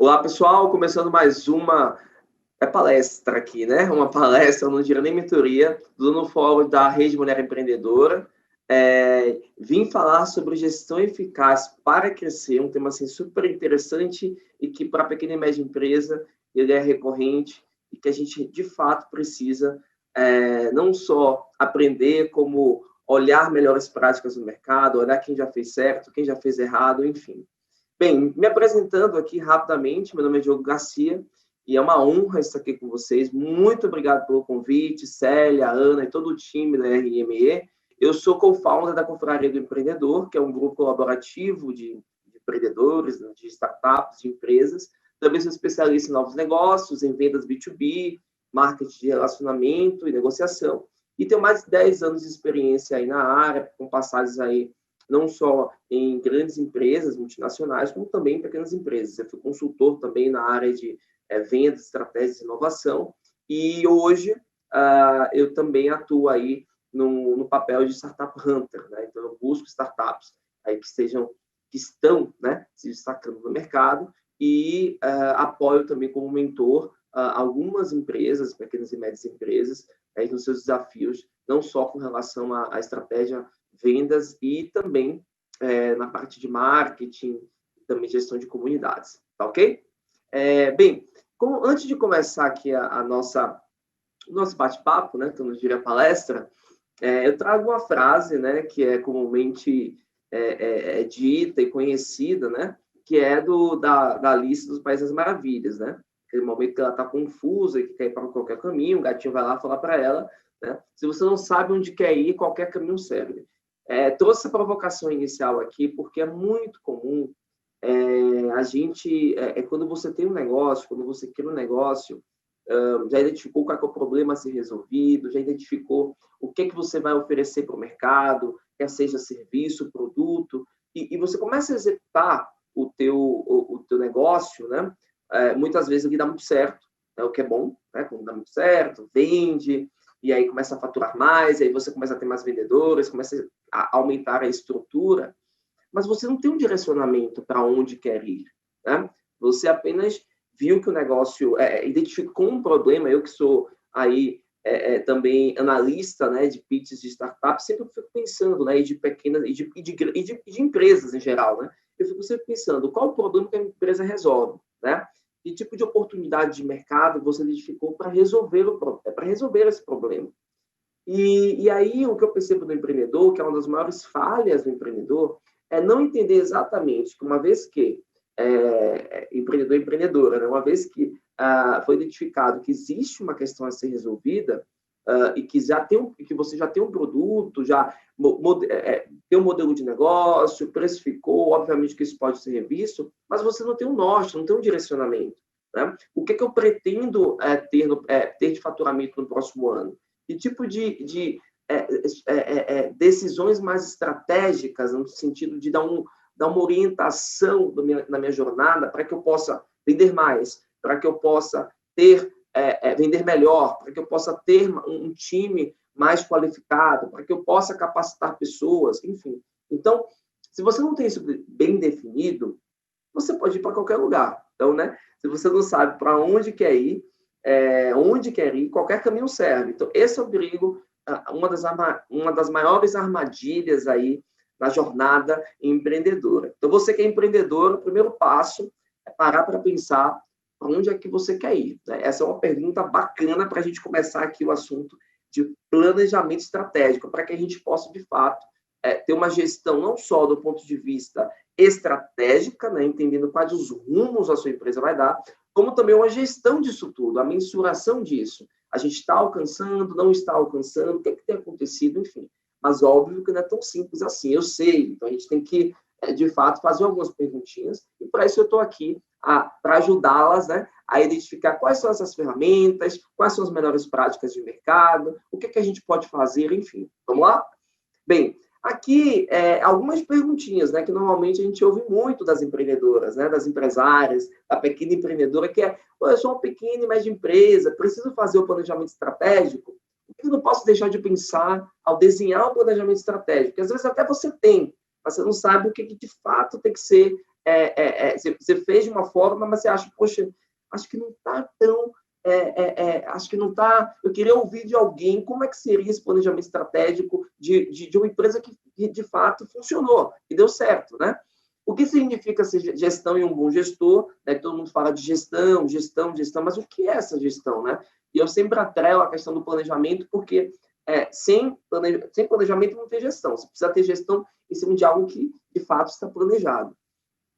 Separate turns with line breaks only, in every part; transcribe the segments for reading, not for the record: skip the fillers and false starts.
Olá, pessoal, começando mais uma palestra aqui, né? Uma palestra, não diria nem mentoria, no fórum da Rede Mulher Empreendedora. Vim falar sobre gestão eficaz para crescer, um tema assim, super interessante e que para a pequena e média empresa ele é recorrente e que a gente, de fato, precisa não só aprender como olhar melhores práticas no mercado, olhar quem já fez certo, quem já fez errado, enfim. Bem, me apresentando aqui rapidamente, meu nome é Diogo Garcia e é uma honra estar aqui com vocês. Muito obrigado pelo convite, Célia, Ana e todo o time da RME. Eu sou co-founder da Confraria do Empreendedor, que é um grupo colaborativo de empreendedores, de startups, de empresas. Também sou especialista em novos negócios, em vendas B2B, marketing de relacionamento e negociação. E tenho mais de 10 anos de experiência aí na área, com passagens aí não só em grandes empresas multinacionais, como também em pequenas empresas. Eu fui consultor também na área de vendas, estratégias e inovação, e hoje eu também atuo aí no papel de Startup Hunter, né? Então, eu busco startups aí que estão, né, se destacando no mercado e apoio também como mentor algumas empresas, pequenas e médias empresas, aí nos seus desafios, não só com relação à estratégia vendas e também na parte de marketing, também gestão de comunidades, tá ok? Bem, antes de começar aqui o nosso bate-papo, né, que eu não diria palestra, eu trago uma frase, né, que é comumente dita e conhecida, né, que é da Alice dos Países das Maravilhas, né? Aquele momento que ela está confusa e que quer ir para qualquer caminho, o gatinho vai lá falar para ela, né? Se você não sabe onde quer ir, qualquer caminho serve. Trouxe essa provocação inicial aqui porque é muito comum a gente, quando você tem um negócio, quando você cria um negócio, já identificou qual é o problema a ser resolvido, já identificou o que você vai oferecer para o mercado, quer seja serviço, produto, e você começa a executar o teu negócio, né? Muitas vezes ele dá muito certo, o que é bom, né? Quando dá muito certo, vende, e aí começa a faturar mais, aí você começa a ter mais vendedores, começa a aumentar a estrutura, mas você não tem um direcionamento para onde quer ir, né? Você apenas viu que o negócio identificou um problema. Eu que sou aí também analista, né, de pitches de startup, sempre fico pensando, né, e de pequenas e de empresas em geral, né? Eu fico sempre pensando qual o problema que a empresa resolve, né? Que tipo de oportunidade de mercado você identificou para resolver esse problema. E aí o que eu percebo do empreendedor, que é uma das maiores falhas do empreendedor, é não entender exatamente que uma vez que empreendedor e empreendedora, né? Uma vez que foi identificado que existe uma questão a ser resolvida e que que você já tem um produto, já tem um modelo de negócio, precificou, obviamente que isso pode ser revisto, mas você não tem um norte, não tem um direcionamento, né? O que eu pretendo ter de faturamento no próximo ano? Que tipo de decisões mais estratégicas, no sentido de dar uma orientação na minha jornada para que eu possa vender mais, para que eu possa vender melhor, para que eu possa ter um time mais qualificado, para que eu possa capacitar pessoas, enfim. Então, se você não tem isso bem definido, você pode ir para qualquer lugar. Então, né, se você não sabe para onde quer ir, qualquer caminho serve. Então, esse é o perigo, uma das maiores armadilhas aí na jornada empreendedora. Então, você que é empreendedor, o primeiro passo é parar para pensar para onde é que você quer ir, né? Essa é uma pergunta bacana para a gente começar aqui o assunto de planejamento estratégico, para que a gente possa, de fato, ter uma gestão não só do ponto de vista estratégica, né, entendendo quais os rumos a sua empresa vai dar, como também uma gestão disso tudo, a mensuração disso. A gente está alcançando, não está alcançando, o que tem acontecido, enfim. Mas óbvio que não é tão simples assim, eu sei. Então, a gente tem que, de fato, fazer algumas perguntinhas, e para isso eu estou aqui para ajudá-las, né, a identificar quais são essas ferramentas, quais são as melhores práticas de mercado, o que a gente pode fazer, enfim. Vamos lá? Bem, aqui, algumas perguntinhas, né, que normalmente a gente ouve muito das empreendedoras, né, das empresárias, da pequena empreendedora, que eu sou uma pequena e média empresa, preciso fazer o planejamento estratégico? Eu não posso deixar de pensar ao desenhar o planejamento estratégico, porque às vezes até você tem, mas você não sabe o que de fato tem que ser você fez de uma forma, mas você acha, poxa, acho que não está tão... acho que não está... Eu queria ouvir de alguém como é que seria esse planejamento estratégico de uma empresa que, de fato, funcionou, e deu certo, né? O que significa ser gestão e um bom gestor? Né? Todo mundo fala de gestão, mas o que é essa gestão, né? E eu sempre atrelo a questão do planejamento, porque sem planejamento não tem gestão. Você precisa ter gestão em cima de algo que, de fato, está planejado.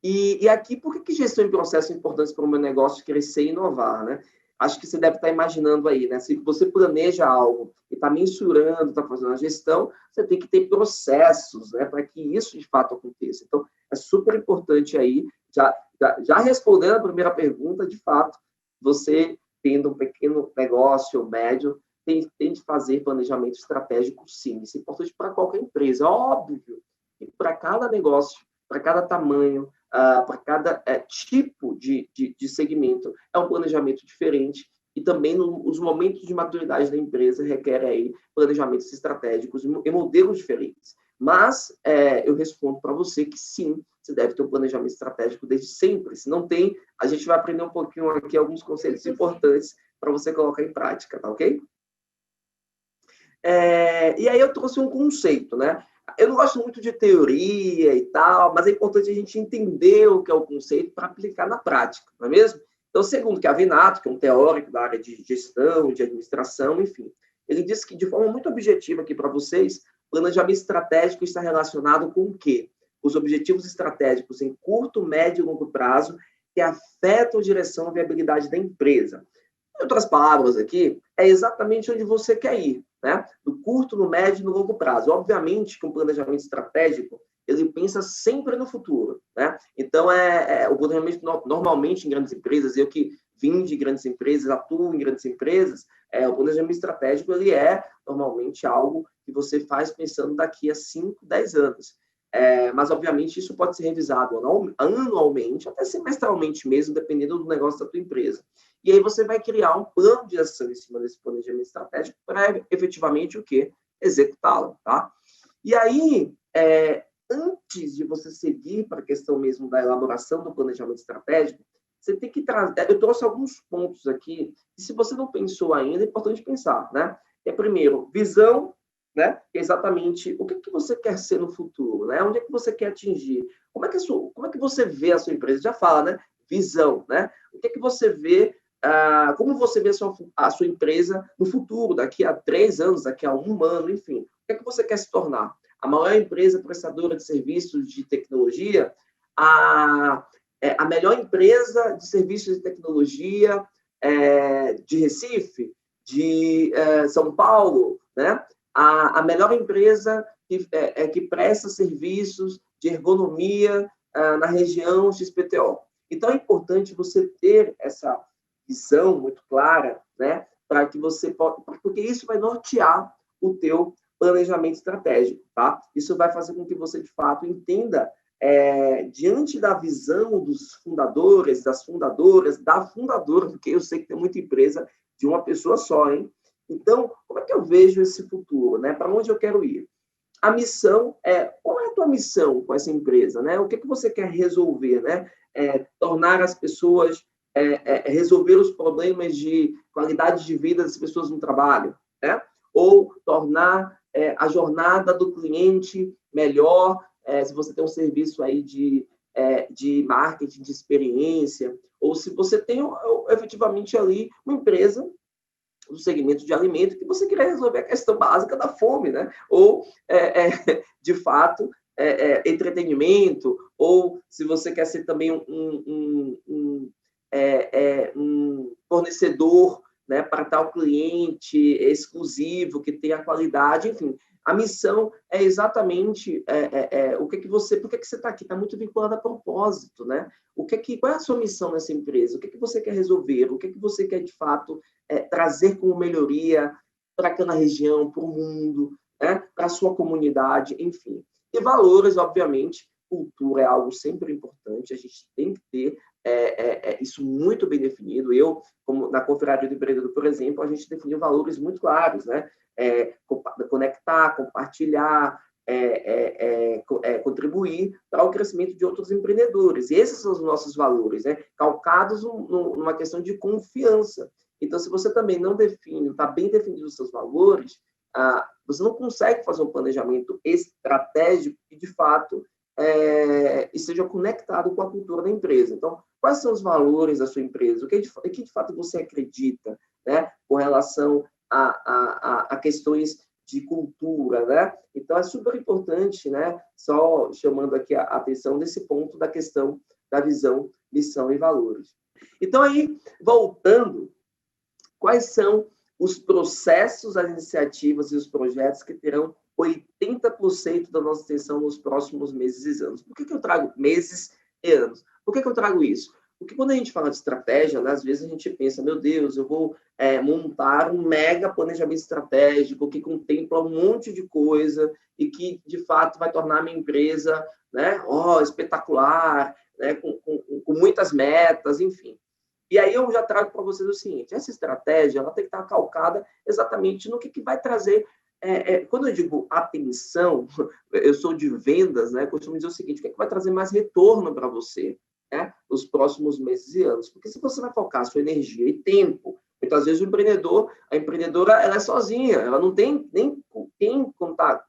E aqui, por que gestão e processo é importante para o meu negócio crescer e inovar, né? Acho que você deve estar imaginando aí, né? Se você planeja algo e está mensurando, está fazendo a gestão, você tem que ter processos, né? Para que isso, de fato, aconteça. Então, é super importante aí, já respondendo a primeira pergunta, de fato, você tendo um pequeno negócio ou médio, tem de fazer planejamento estratégico, sim. Isso é importante para qualquer empresa. Óbvio que para cada negócio, para cada tamanho, para cada tipo de segmento, é um planejamento diferente e também os momentos de maturidade da empresa requerem aí planejamentos estratégicos e modelos diferentes. Mas eu respondo para você que sim, você deve ter um planejamento estratégico desde sempre. Se não tem, a gente vai aprender um pouquinho aqui alguns conceitos importantes para você colocar em prática, tá ok? E aí eu trouxe um conceito, né? Eu não gosto muito de teoria e tal, mas é importante a gente entender o que é o conceito para aplicar na prática, não é mesmo? Então, segundo Chiavenato, que é um teórico da área de gestão, de administração, enfim, ele disse que, de forma muito objetiva aqui para vocês, planejamento estratégico está relacionado com o quê? Os objetivos estratégicos em curto, médio e longo prazo que afetam a direção e viabilidade da empresa. Em outras palavras aqui, é exatamente onde você quer ir, né? No curto, no médio e no longo prazo. Obviamente que um planejamento estratégico, ele pensa sempre no futuro, né? Então, o planejamento, normalmente, em grandes empresas, eu que vim de grandes empresas, atuo em grandes empresas, o planejamento estratégico, ele é, normalmente, algo que você faz pensando daqui a 5, 10 anos. Mas, obviamente, isso pode ser revisado anualmente, até semestralmente mesmo, dependendo do negócio da tua empresa. E aí você vai criar um plano de ação em cima desse planejamento estratégico para, efetivamente, o quê? Executá-lo, tá? E aí, antes de você seguir para a questão mesmo da elaboração do planejamento estratégico, você tem que trazer... Eu trouxe alguns pontos aqui, e se você não pensou ainda, é importante pensar, né? Primeiro, visão, né? Exatamente o que você quer ser no futuro, né? Onde é que você quer atingir? Como é que você vê a sua empresa? Já fala, né? Visão, né? O que você vê, como você vê a sua empresa no futuro, daqui a 3 anos, daqui a 1 ano, enfim. O que você quer se tornar? A maior empresa prestadora de serviços de tecnologia? A melhor empresa de serviços de tecnologia de Recife? De São Paulo? Né? A melhor empresa que presta serviços de ergonomia na região XPTO. Então, é importante você ter essa visão muito clara, né, para que você possa... Porque isso vai nortear o teu planejamento estratégico, tá? Isso vai fazer com que você, de fato, entenda, diante da visão dos fundadores, das fundadoras, da fundadora, porque eu sei que tem muita empresa de uma pessoa só, hein? Então, como é que eu vejo esse futuro, né? Para onde eu quero ir? A missão qual é a tua missão com essa empresa, né? O que você quer resolver, né? Tornar as pessoas, resolver os problemas de qualidade de vida das pessoas no trabalho, né? Ou tornar a jornada do cliente melhor, se você tem um serviço aí de marketing, de experiência, ou se você tem efetivamente ali uma empresa do segmento de alimento que você queria resolver a questão básica da fome, né? Ou, de fato, entretenimento, ou se você quer ser também um fornecedor, né, para tal cliente exclusivo, que tenha qualidade, enfim. A missão é exatamente por que você está aqui? Está muito vinculado a propósito, né? Qual é a sua missão nessa empresa? O que você quer resolver? O que você quer, de fato, trazer como melhoria para aquela região, para o mundo, né? Para a sua comunidade, enfim. E valores, obviamente, cultura é algo sempre importante, a gente tem que ter isso muito bem definido. Eu, como na Confraria do Empreendedor, por exemplo, a gente definiu valores muito claros, né? Conectar, compartilhar, contribuir para o crescimento de outros empreendedores. E esses são os nossos valores, né? Calcados numa questão de confiança. Então, se você também não define, está bem definido os seus valores, você não consegue fazer um planejamento estratégico que, de fato, esteja conectado com a cultura da empresa. Então, quais são os valores da sua empresa? O que de fato você acredita, né, com relação a questões de cultura, né? Então, é super importante, né, só chamando aqui a atenção desse ponto da questão da visão, missão e valores. Então, aí, voltando, quais são os processos, as iniciativas e os projetos que terão 80% da nossa atenção nos próximos meses e anos? Por que eu trago meses e anos? Por que eu trago isso? Porque quando a gente fala de estratégia, né, às vezes a gente pensa, meu Deus, eu vou montar um mega planejamento estratégico que contempla um monte de coisa e que, de fato, vai tornar a minha empresa, né, espetacular, né, com muitas metas, enfim. E aí eu já trago para vocês o seguinte, essa estratégia ela tem que estar calcada exatamente no que vai trazer. Quando eu digo atenção, eu sou de vendas, né, costumo dizer o seguinte, o que vai trazer mais retorno para você, né, nos próximos meses e anos? Porque se você vai focar sua energia e tempo, muitas vezes a empreendedora, ela é sozinha, ela não tem nem com quem contar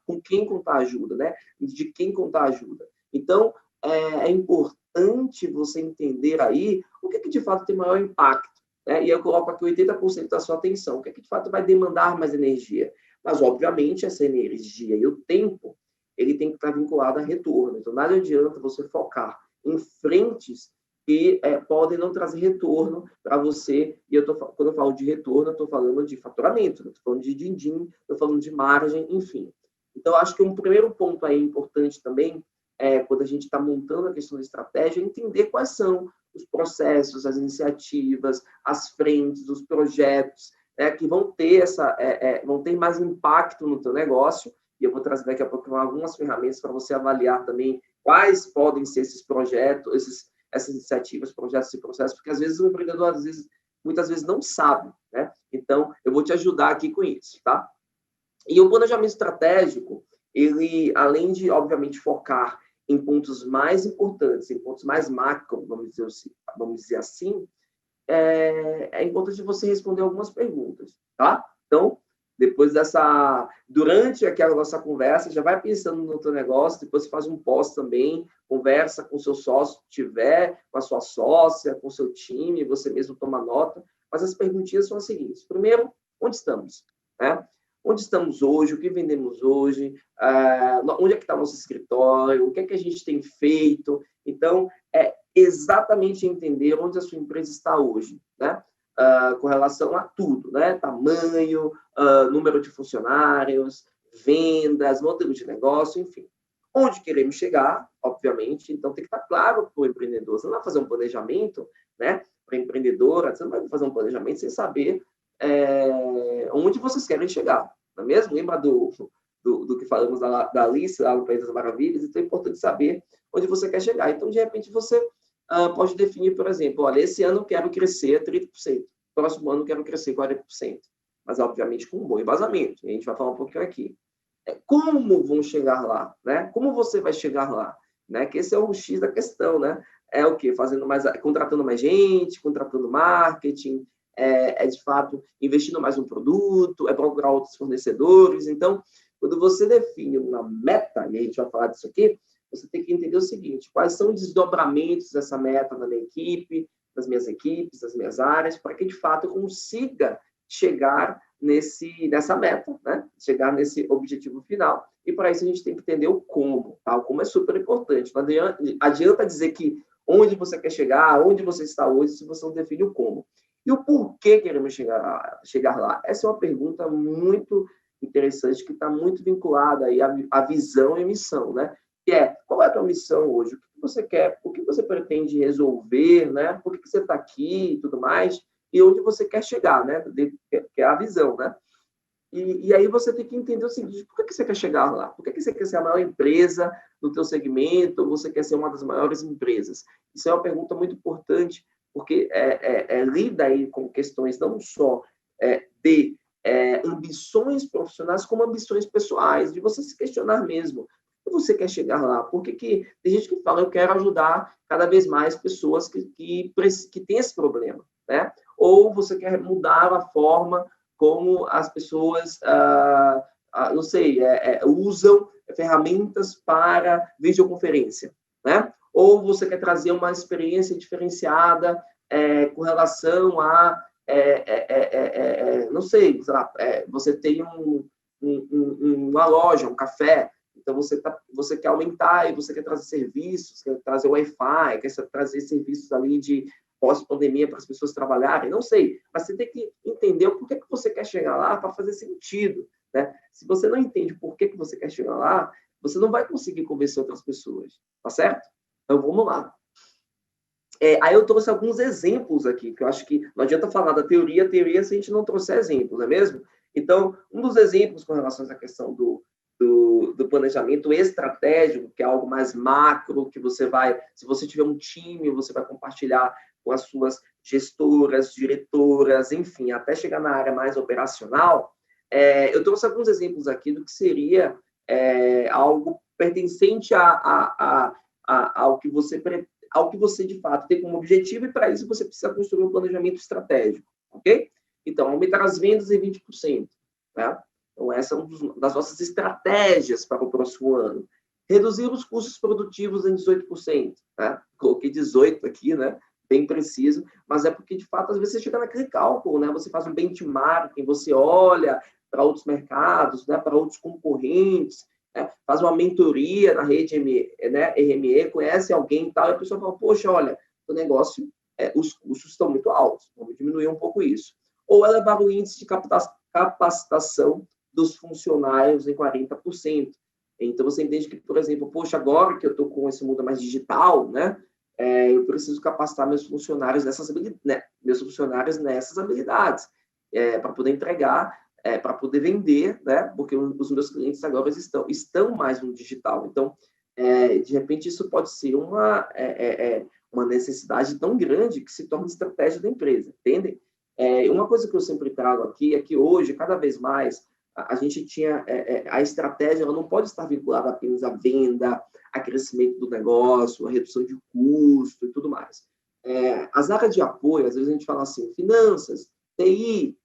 ajuda, né, de quem contar ajuda. Então, é importante você entender aí o que de fato tem maior impacto, né? E eu coloco aqui 80% da sua atenção, o que de fato vai demandar mais energia. Mas, obviamente, essa energia e o tempo, ele tem que estar vinculado a retorno. Então, nada adianta você focar em frentes que podem não trazer retorno para você. E quando eu falo de retorno, eu estou falando de faturamento, estou falando de din-din, estou falando de margem, enfim. Então, acho que um primeiro ponto aí importante também quando a gente está montando a questão da estratégia, entender quais são os processos, as iniciativas, as frentes, os projetos que vão ter mais impacto no teu negócio. E eu vou trazer daqui a pouco algumas ferramentas para você avaliar também quais podem ser esses projetos, essas iniciativas, projetos e processos, porque às vezes o empreendedor, muitas vezes não sabe, né? Então, eu vou te ajudar aqui com isso, tá? E o planejamento estratégico, ele, além de, obviamente, focar em pontos mais importantes, em pontos mais macro, vamos dizer assim, é importante você responder algumas perguntas, tá? Então, durante aquela nossa conversa, já vai pensando no teu negócio, depois faz um pós também, conversa com o seu sócio, se tiver, com a sua sócia, com o seu time, você mesmo toma nota, mas as perguntinhas são as seguintes. Primeiro, onde estamos? Né? Onde estamos hoje, o que vendemos hoje, onde é que está o nosso escritório, o que é que a gente tem feito. Então, é exatamente entender onde a sua empresa está hoje, né? Com relação a tudo, né? Tamanho, número de funcionários, vendas, modelo de negócio, enfim. Onde queremos chegar, obviamente, então tem que estar claro para o empreendedor. Você não vai fazer um planejamento, né? Para a empreendedora, você não vai fazer um planejamento sem saber onde vocês querem chegar, não é mesmo? Lembra do que falamos da Alice, lá no País das Maravilhas? Então é importante saber onde você quer chegar. Então, de repente, você pode definir, por exemplo, olha, esse ano eu quero crescer 30%, próximo ano eu quero crescer 40%, mas, obviamente, com um bom embasamento. E a gente vai falar um pouquinho aqui. Como vão chegar lá? Né? Como você vai chegar lá? Né? Que esse é o X da questão, né? É o quê? Contratando mais gente, contratando marketing, de fato, investindo mais no produto, procurar outros fornecedores. Então, quando você define uma meta, e a gente vai falar disso aqui, você tem que entender o seguinte, quais são os desdobramentos dessa meta na minha equipe, das minhas equipes, das minhas áreas, para que, de fato, eu consiga chegar nessa meta, né? Chegar nesse objetivo final. E, para isso, a gente tem que entender o como. Tá? O como é super importante. Não adianta dizer que onde você quer chegar, onde você está hoje, se você não define o como. E o porquê queremos chegar lá? Essa é uma pergunta muito interessante, que está muito vinculada aí à visão e missão, né? Que qual é a tua missão hoje? O que você quer? O que você pretende resolver, né? Por que você está aqui e tudo mais? E onde você quer chegar, né? Que é a visão, né? E aí você tem que entender o seguinte, por que você quer chegar lá? Por que você quer ser a maior empresa do teu segmento ou você quer ser uma das maiores empresas? Isso é uma pergunta muito importante, porque lida aí com questões não só de ambições profissionais como ambições pessoais, de você se questionar mesmo. Por que você quer chegar lá? Tem gente que fala, eu quero ajudar cada vez mais pessoas que têm esse problema, né? Ou você quer mudar a forma como as pessoas, não sei, usam ferramentas para videoconferência, né? Ou você quer trazer uma experiência diferenciada com relação a não sei lá, você tem uma loja, um café, então você quer aumentar e você quer trazer serviços, quer trazer Wi-Fi, quer trazer serviços ali de pós-pandemia para as pessoas trabalharem, não sei, mas você tem que entender o porquê que você quer chegar lá para fazer sentido, né? Se você não entende por que você quer chegar lá, você não vai conseguir convencer outras pessoas, tá certo? Então, vamos lá. Aí eu trouxe alguns exemplos aqui, que eu acho que não adianta falar da teoria se a gente não trouxer exemplos, não é mesmo? Então, um dos exemplos com relação à questão do planejamento estratégico, que é algo mais macro, que você vai, se você tiver um time, você vai compartilhar com as suas gestoras, diretoras, enfim, até chegar na área mais operacional, eu trouxe alguns exemplos aqui do que seria algo pertencente ao que você de fato tem como objetivo, e para isso você precisa construir um planejamento estratégico, ok? Então, aumentar as vendas em 20%, tá? Então, essa é uma das nossas estratégias para o próximo ano. Reduzir os custos produtivos em 18%, tá? Coloquei 18 aqui, né? Bem preciso, mas é porque, de fato, às vezes você chega naquele cálculo, né? Você faz um benchmarking, você olha para outros mercados, né? Para outros concorrentes, faz uma mentoria na rede RME, conhece alguém e tal, e a pessoa fala, poxa, olha, o negócio, os custos estão muito altos, vamos diminuir um pouco isso. Ou elevar o índice de capacitação dos funcionários em 40%. Então, você entende que, por exemplo, poxa, agora que eu estou com esse mundo mais digital, né, eu preciso capacitar meus funcionários nessas habilidades, para poder entregar, para poder vender, né? Porque os meus clientes agora estão mais no digital. Então, de repente, isso pode ser uma necessidade tão grande que se torna estratégia da empresa, entendem? Uma coisa que eu sempre trago aqui é que hoje, cada vez mais, a gente tinha a estratégia, ela não pode estar vinculada apenas à venda, a crescimento do negócio, a redução de custo e tudo mais. As áreas de apoio, às vezes a gente fala assim, finanças, TI,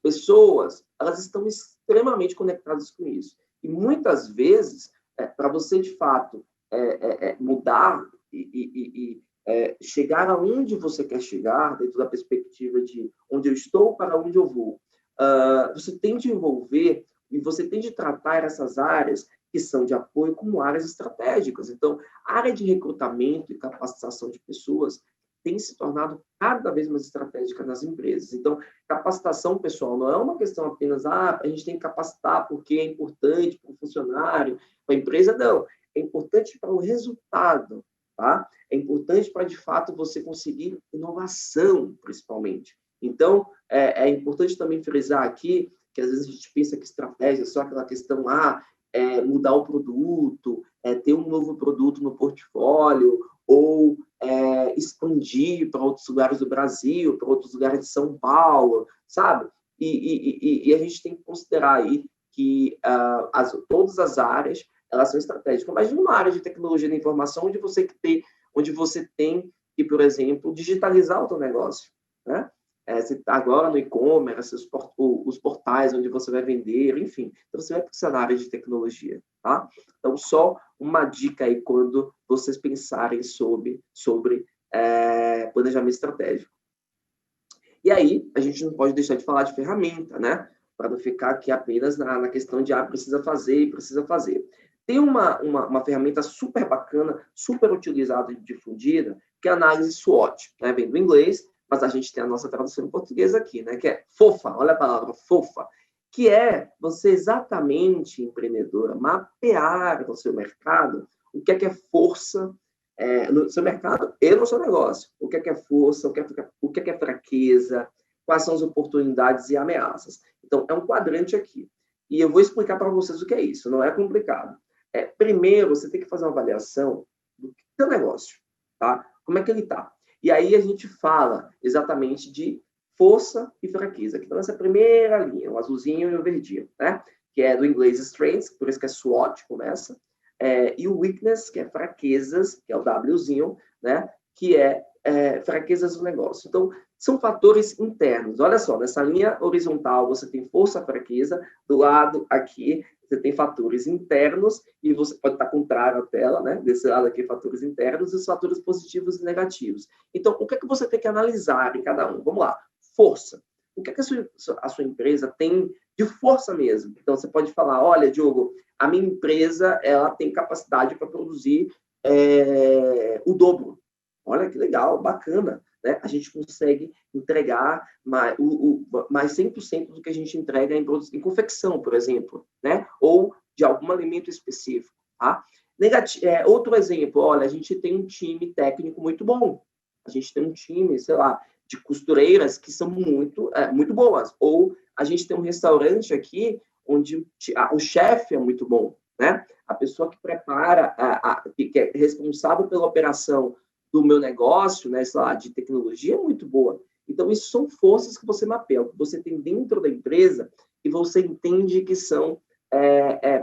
pessoas, elas estão extremamente conectadas com isso. E muitas vezes, para você, de fato, mudar e chegar aonde você quer chegar, dentro da perspectiva de onde eu estou para onde eu vou, você tem de envolver e você tem de tratar essas áreas que são de apoio como áreas estratégicas. Então, a área de recrutamento e capacitação de pessoas tem se tornado cada vez mais estratégica nas empresas. Então, capacitação, pessoal, não é uma questão apenas, a gente tem que capacitar porque é importante para o funcionário, para a empresa, não. É importante para o resultado, tá? É importante para, de fato, você conseguir inovação, principalmente. Então, é importante também frisar aqui que, às vezes, a gente pensa que estratégia é só aquela questão, mudar o produto, ter um novo produto no portfólio, ou expandir para outros lugares do Brasil, para outros lugares de São Paulo, sabe? E a gente tem que considerar aí que todas as áreas, elas são estratégicas. Imagina uma área de tecnologia da informação onde você tem que, por exemplo, digitalizar o seu negócio, né? Você está agora no e-commerce, os portais onde você vai vender, enfim. Então, você vai precisar da área de tecnologia, tá? Então, só uma dica aí quando vocês pensarem sobre planejamento estratégico. E aí, a gente não pode deixar de falar de ferramenta, né? Para não ficar aqui apenas na questão de precisa fazer e precisa fazer. Tem uma ferramenta super bacana, super utilizada e difundida, que é a análise SWOT, né? Vem do inglês, mas a gente tem a nossa tradução em português aqui, né? Que é FOFA, olha a palavra FOFA, que é você exatamente, empreendedora, mapear no seu mercado o que é força no seu mercado e no seu negócio. O que é força, o que é fraqueza, quais são as oportunidades e ameaças. Então, é um quadrante aqui. E eu vou explicar para vocês o que é isso, não é complicado. Primeiro, você tem que fazer uma avaliação do seu negócio, tá? Como é que ele está? E aí a gente fala exatamente de força e fraqueza. Aqui está nessa primeira linha, o azulzinho e o verdinho, né? Que é do inglês strengths, por isso que é SWOT, começa. E o weakness, que é fraquezas, que é o Wzinho, né? Que é fraquezas do negócio. Então, são fatores internos. Olha só, nessa linha horizontal você tem força, fraqueza, do lado aqui você tem fatores internos, e você pode estar contrário à tela, né? Desse lado aqui, fatores internos e os fatores positivos e negativos. Então, o que é que você tem que analisar em cada um? Vamos lá. Força. O que é que a sua empresa tem de força mesmo? Então, você pode falar, olha, Diogo, a minha empresa ela tem capacidade para produzir o dobro. Olha que legal, bacana. Né? A gente consegue entregar mais 100% do que a gente entrega em confecção, por exemplo, né? Ou de algum alimento específico. Tá? Outro exemplo, olha, a gente tem um time técnico muito bom. A gente tem um time, sei lá, de costureiras que são muito boas. Ou a gente tem um restaurante aqui onde o chefe é muito bom, né? A pessoa que prepara, que é responsável pela operação do meu negócio, né, sei lá, de tecnologia, é muito boa. Então, isso são forças que você mapeia, que você tem dentro da empresa e você entende que são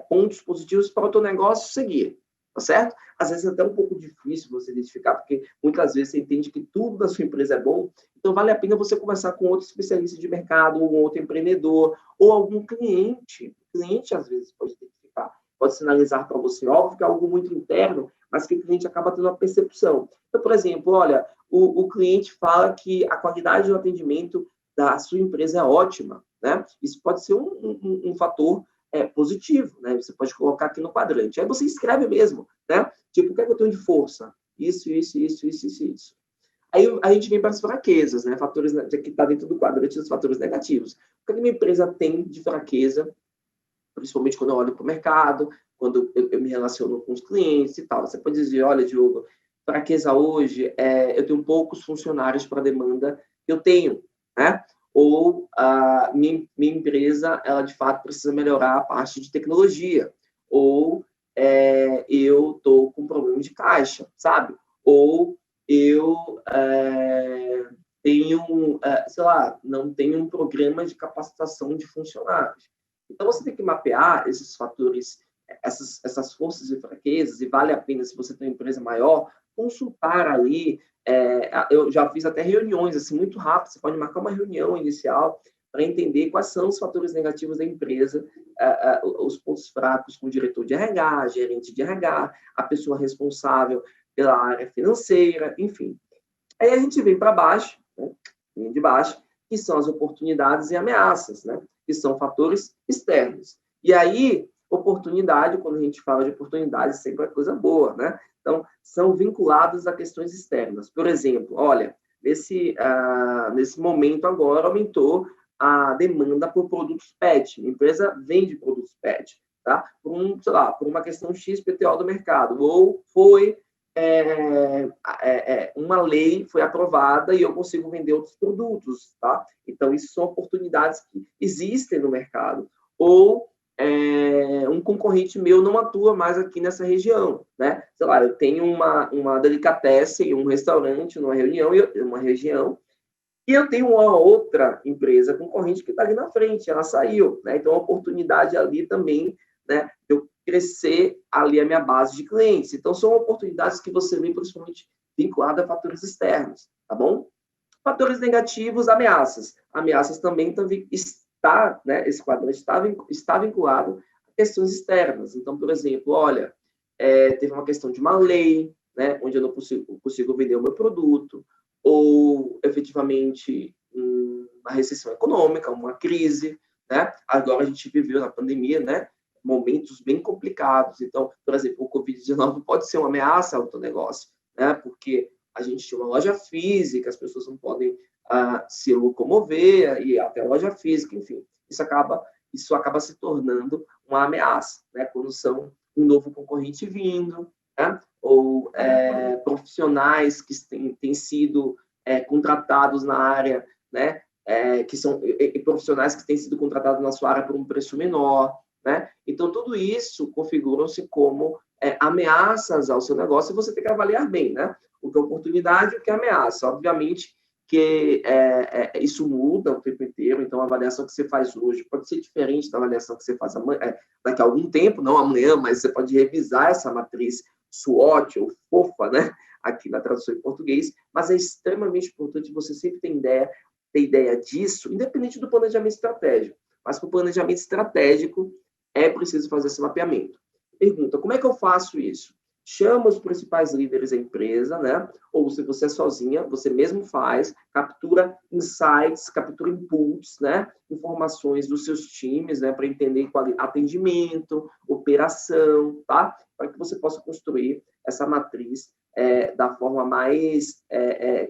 pontos positivos para o teu negócio seguir, tá certo? Às vezes é até um pouco difícil você identificar, porque muitas vezes você entende que tudo da sua empresa é bom, então vale a pena você conversar com outro especialista de mercado, ou outro empreendedor, ou algum cliente. O cliente, às vezes, pode identificar, pode sinalizar para você, óbvio que é algo muito interno, mas que o cliente acaba tendo uma percepção. Então, por exemplo, olha, o cliente fala que a qualidade do atendimento da sua empresa é ótima, né? Isso pode ser um fator positivo, né? Você pode colocar aqui no quadrante. Aí você escreve mesmo, né? Tipo, o que é que eu tenho de força? Isso. Aí a gente vem para as fraquezas, né? Fatores que está dentro do quadrante dos fatores negativos. O que a minha empresa tem de fraqueza, principalmente quando eu olho para o mercado, quando eu me relaciono com os clientes e tal. Você pode dizer, olha, Diogo, fraqueza hoje, eu tenho poucos funcionários para a demanda que eu tenho, né? Ou a minha empresa, ela de fato precisa melhorar a parte de tecnologia, ou eu estou com problema de caixa, sabe? Ou eu tenho, sei lá, não tenho um programa de capacitação de funcionários. Então, você tem que mapear esses fatores, essas forças e fraquezas, e vale a pena, se você tem uma empresa maior, consultar ali. Eu já fiz até reuniões, assim, muito rápido, você pode marcar uma reunião inicial para entender quais são os fatores negativos da empresa, os pontos fracos com o diretor de RH, gerente de RH, a pessoa responsável pela área financeira, enfim. Aí a gente vem para baixo, né, linha de baixo, que são as oportunidades e ameaças, né? Que são fatores externos. E aí, oportunidade, quando a gente fala de oportunidade, sempre é coisa boa, né? Então, são vinculados a questões externas. Por exemplo, olha, nesse momento agora aumentou a demanda por produtos PET. A empresa vende produtos PET, tá? Por uma questão XPTO do mercado. Ou foi uma lei foi aprovada e eu consigo vender outros produtos, tá? Então, isso são oportunidades que existem no mercado. Ou um concorrente meu não atua mais aqui nessa região, né? Sei lá, eu tenho uma delicatessen, um restaurante numa região, e eu tenho uma outra empresa concorrente que está ali na frente, ela saiu, né? Então, a oportunidade ali também, né? Eu crescer ali a minha base de clientes. Então, são oportunidades que você vê principalmente vinculada a fatores externos, tá bom? Fatores negativos, ameaças. Ameaças também está, né? Esse quadrante está vinculado a questões externas. Então, por exemplo, olha, teve uma questão de uma lei, né? Onde eu não consigo vender o meu produto, ou efetivamente uma recessão econômica, uma crise, né? Agora a gente viveu na pandemia, né? Momentos bem complicados. Então, por exemplo, o Covid-19 pode ser uma ameaça ao teu negócio, né? Porque a gente tinha uma loja física, as pessoas não podem se locomover, e até a loja física, enfim. Isso acaba se tornando uma ameaça, né? Quando são um novo concorrente vindo, né? Ou profissionais que têm sido contratados na área, né? Que são profissionais que têm sido contratados na sua área por um preço menor, né? Então, tudo isso configuram-se como ameaças ao seu negócio, e você tem que avaliar bem, né? O que é oportunidade e o que é ameaça. Obviamente que isso muda o tempo inteiro, então a avaliação que você faz hoje pode ser diferente da avaliação que você faz daqui a algum tempo, não amanhã, mas você pode revisar essa matriz SWOT ou FOFA, né, aqui na tradução em português, mas é extremamente importante você sempre ter ideia disso, independente do planejamento estratégico, mas para o planejamento estratégico é preciso fazer esse mapeamento. Pergunta, como é que eu faço isso? Chama os principais líderes da empresa, né? Ou se você é sozinha, você mesmo faz, captura insights, captura inputs, né? Informações dos seus times, né? Para entender atendimento, operação, tá? Para que você possa construir essa matriz da forma mais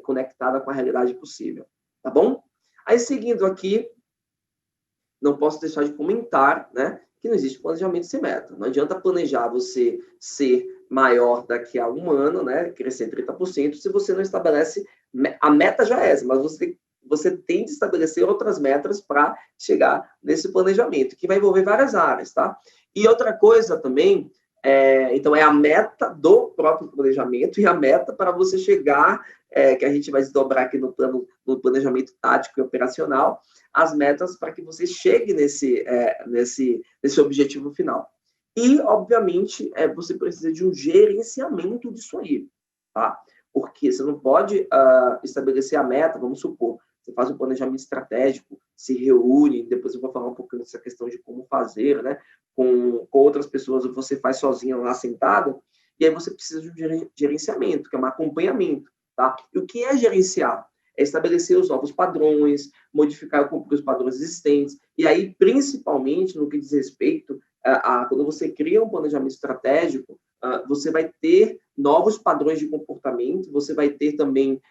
conectada com a realidade possível, tá bom? Aí, seguindo aqui, não posso deixar de comentar, né? Que não existe planejamento sem meta. Não adianta planejar você ser maior daqui a um ano, né, crescer 30%, se você não estabelece, a meta já é essa, mas você tem de estabelecer outras metas para chegar nesse planejamento, que vai envolver várias áreas, tá? E outra coisa também, então é a meta do próprio planejamento e a meta para você chegar, que a gente vai desdobrar aqui no planejamento tático e operacional, as metas para que você chegue nesse objetivo final. E, obviamente, você precisa de um gerenciamento disso aí, tá? Porque você não pode estabelecer a meta, vamos supor, você faz um planejamento estratégico, se reúne, depois eu vou falar um pouquinho dessa questão de como fazer, né? Com outras pessoas, ou você faz sozinha lá sentada, e aí você precisa de um gerenciamento, que é um acompanhamento, tá? E o que é gerenciar? É estabelecer os novos padrões, modificar ou cumprir os padrões existentes, e aí, principalmente, no que diz respeito quando você cria um planejamento estratégico, você vai ter novos padrões de comportamento, você vai ter também,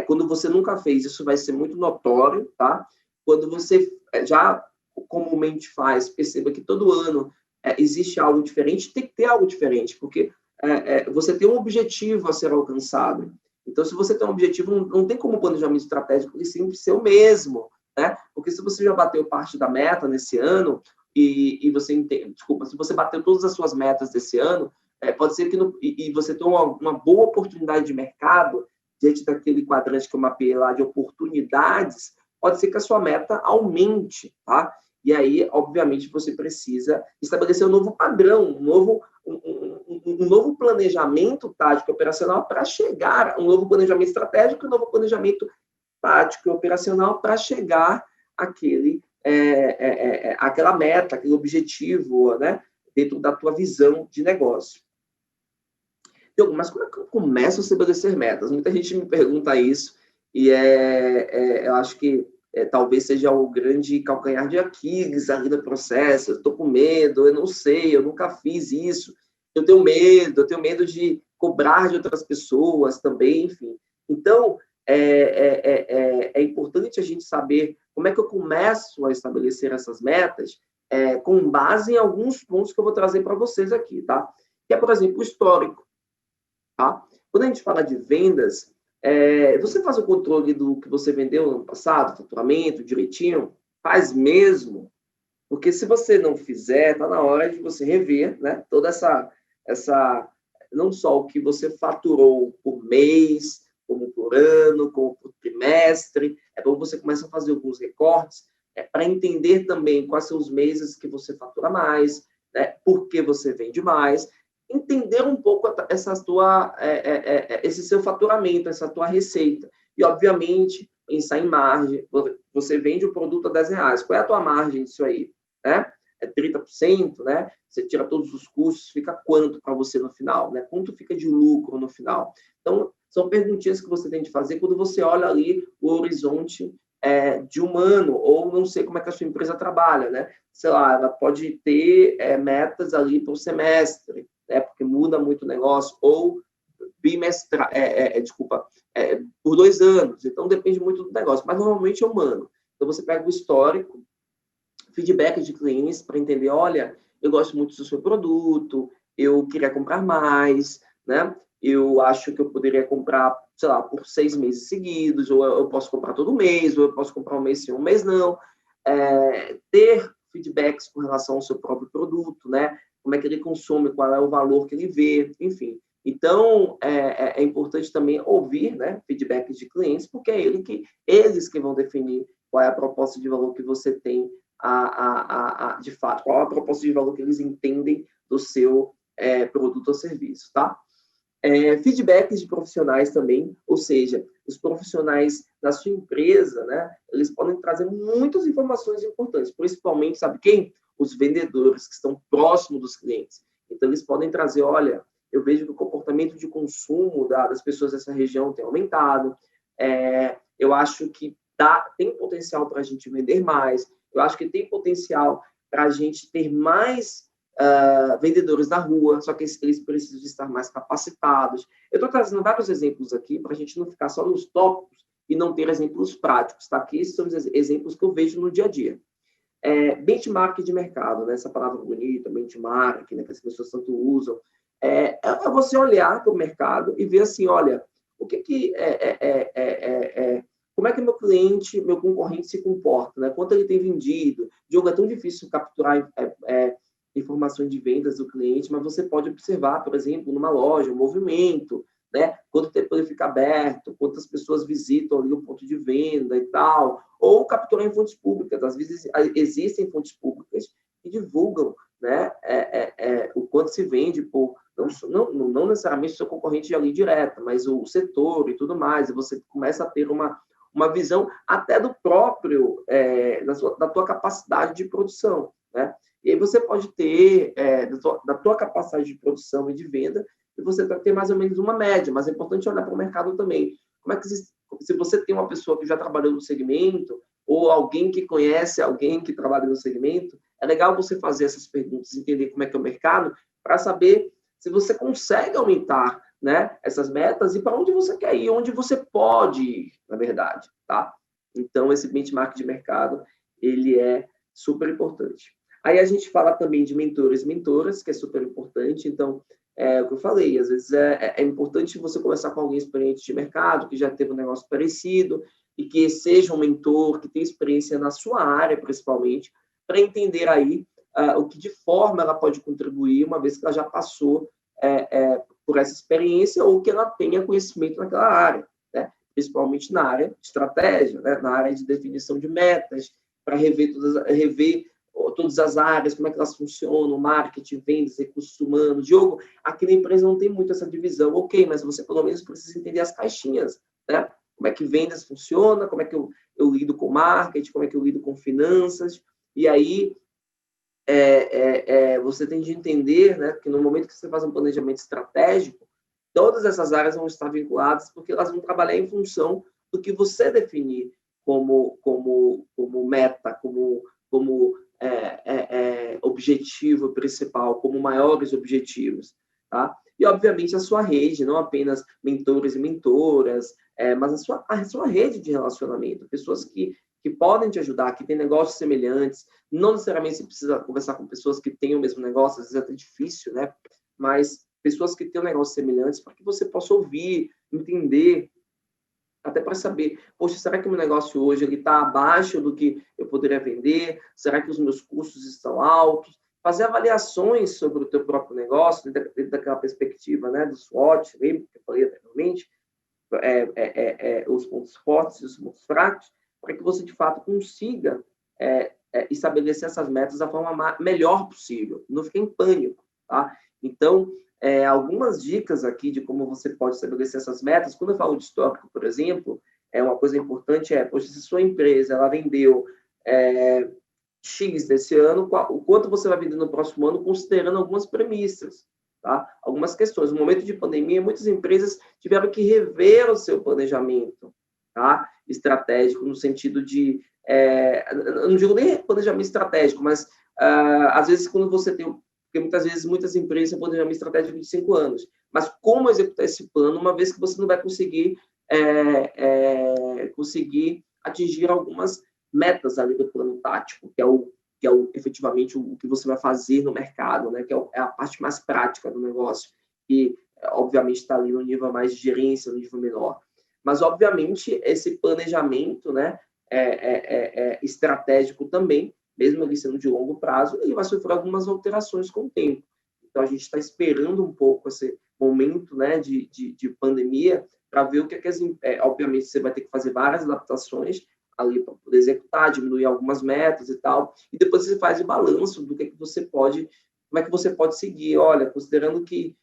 quando você nunca fez, isso vai ser muito notório, tá? Quando você já comumente faz, perceba que todo ano existe algo diferente, tem que ter algo diferente, porque você tem um objetivo a ser alcançado. Então, se você tem um objetivo, não tem como o planejamento estratégico ele sempre ser o mesmo, né? Porque se você já bateu parte da meta nesse ano, e você entende, desculpa, se você bateu todas as suas metas desse ano, pode ser que e você tenha uma boa oportunidade de mercado, diante daquele quadrante que eu mapeei lá de oportunidades, pode ser que a sua meta aumente, tá? E aí, obviamente, você precisa estabelecer um novo padrão, um novo planejamento tático e operacional para chegar, um novo planejamento estratégico, um novo planejamento tático e operacional para chegar aquela meta, aquele objetivo, né, dentro da tua visão de negócio. Diogo, mas como é que eu começo a estabelecer metas? Muita gente me pergunta isso e eu acho que talvez seja o grande calcanhar de Aquiles ali no processo. Eu estou com medo, eu não sei, eu nunca fiz isso, eu tenho medo de cobrar de outras pessoas também, enfim. Então, é importante a gente saber como é que eu começo a estabelecer essas metas com base em alguns pontos que eu vou trazer para vocês aqui, tá? Que é, por exemplo, o histórico, tá? Quando a gente fala de vendas, você faz o controle do que você vendeu no ano passado, faturamento, direitinho? Faz mesmo? Porque se você não fizer, está na hora de você rever, né, toda não só o que você faturou por mês, como por ano, como por trimestre. É bom você começar a fazer alguns recortes para entender também quais são os meses que você fatura mais, né, por que você vende mais, entender um pouco esse seu faturamento, essa tua receita. E, obviamente, pensar em margem. Você vende o produto a R$10. Qual é a tua margem disso aí? Né? É 30%, né? Você tira todos os custos, fica quanto para você no final? Né? Quanto fica de lucro no final? Então, são perguntinhas que você tem de fazer quando você olha ali o horizonte de um ano, ou não sei como é que a sua empresa trabalha, né? Sei lá, ela pode ter metas ali para o semestre, né? Porque muda muito o negócio, ou bimestral, por 2 anos. Então, depende muito do negócio, mas normalmente é um ano. Então, você pega o histórico, feedback de clientes para entender, olha, eu gosto muito do seu produto, eu queria comprar mais, né? Eu acho que eu poderia comprar, sei lá, por 6 meses seguidos, ou eu posso comprar todo mês, ou eu posso comprar um mês sim, um mês não. Ter feedbacks com relação ao seu próprio produto, né? Como é que ele consome, qual é o valor que ele vê, enfim. Então, é importante também ouvir, né, feedbacks de clientes, porque é eles que vão definir qual é a proposta de valor que você tem, de fato, qual é a proposta de valor que eles entendem do seu produto ou serviço, tá? Feedbacks de profissionais também, ou seja, os profissionais da sua empresa, né, eles podem trazer muitas informações importantes, principalmente, sabe quem? Os vendedores que estão próximos dos clientes. Então, eles podem trazer, olha, eu vejo que o comportamento de consumo das pessoas dessa região tem aumentado, eu acho que tem potencial para a gente vender mais, eu acho que tem potencial para a gente ter mais vendedores na rua, só que eles precisam estar mais capacitados. Eu estou trazendo vários exemplos aqui para a gente não ficar só nos tópicos e não ter exemplos práticos, tá? Que esses são os exemplos que eu vejo no dia a dia. Benchmark de mercado, né? Essa palavra bonita, benchmark, né? Que as pessoas tanto usam. É você olhar para o mercado e ver assim, olha, o que como é que meu cliente, meu concorrente se comporta, né? Quanto ele tem vendido? Diogo, é tão difícil capturar informações de vendas do cliente, mas você pode observar, por exemplo, numa loja, o movimento, né? Quanto tempo ele fica aberto, quantas pessoas visitam ali o ponto de venda e tal, ou capturar em fontes públicas. Às vezes existem fontes públicas que divulgam, né, o quanto se vende por não necessariamente o seu concorrente ali direto, mas o setor e tudo mais, e você começa a ter uma visão até do próprio, da tua capacidade de produção, né? E aí você pode ter, da tua capacidade de produção e de venda, e você vai ter mais ou menos uma média, mas é importante olhar para o mercado também. Como é que se você tem uma pessoa que já trabalhou no segmento, ou alguém que conhece alguém que trabalha no segmento, é legal você fazer essas perguntas, entender como é que é o mercado, para saber se você consegue aumentar, né, essas metas e para onde você quer ir, onde você pode ir, na verdade, tá? Então, esse benchmark de mercado, ele é super importante. Aí a gente fala também de mentores e mentoras, que é super importante. Então, o que eu falei, às vezes é importante você conversar com alguém experiente de mercado, que já teve um negócio parecido, e que seja um mentor, que tenha experiência na sua área, principalmente, para entender aí o que de forma ela pode contribuir, uma vez que ela já passou por essa experiência ou que ela tenha conhecimento naquela área, né? Principalmente na área de estratégia, né? Na área de definição de metas, para rever todas as áreas, como é que elas funcionam, marketing, vendas, recursos humanos. Diogo, aqui na empresa não tem muito essa divisão. Ok, mas você pelo menos precisa entender as caixinhas, né? Como é que vendas funciona, como é que eu lido com marketing, como é que eu lido com finanças. E aí, você tem de entender, né, que no momento que você faz um planejamento estratégico, todas essas áreas vão estar vinculadas, porque elas vão trabalhar em função do que você definir como meta, como objetivo principal, como maiores objetivos, tá? E, obviamente, a sua rede, não apenas mentores e mentoras, mas a sua rede de relacionamento, pessoas que podem te ajudar, que têm negócios semelhantes. Não necessariamente você precisa conversar com pessoas que têm o mesmo negócio, às vezes é até difícil, né? Mas pessoas que têm negócios semelhantes, para que você possa ouvir, entender, até para saber, poxa, será que o meu negócio hoje está abaixo do que eu poderia vender? Será que os meus custos estão altos? Fazer avaliações sobre o teu próprio negócio, dentro daquela perspectiva, né, do SWOT, lembra que eu falei anteriormente, os pontos fortes e os pontos fracos, para que você, de fato, consiga estabelecer essas metas da forma melhor possível, não fique em pânico, tá? Então, algumas dicas aqui de como você pode estabelecer essas metas. Quando eu falo de histórico, por exemplo, uma coisa importante poxa, se a sua empresa ela vendeu X desse ano, o quanto você vai vender no próximo ano, considerando algumas premissas, tá? Algumas questões. No momento de pandemia, muitas empresas tiveram que rever o seu planejamento, tá? Estratégico, no sentido de... não digo nem planejamento estratégico, mas às vezes quando você tem... Porque muitas vezes muitas empresas têm planejamento estratégico de 5 anos. Mas como executar esse plano, uma vez que você não vai conseguir atingir algumas metas ali do plano tático, que é efetivamente o que você vai fazer no mercado, né? Que é a parte mais prática do negócio, que obviamente está ali no nível mais de gerência, no nível menor. Mas, obviamente, esse planejamento, né, estratégico também, mesmo ele sendo de longo prazo, ele vai sofrer algumas alterações com o tempo. Então, a gente está esperando um pouco esse momento, né, de pandemia, para ver o que obviamente, você vai ter que fazer várias adaptações ali para poder executar, diminuir algumas metas e tal, e depois você faz o balanço do que você pode, como é que você pode seguir. Olha, considerando que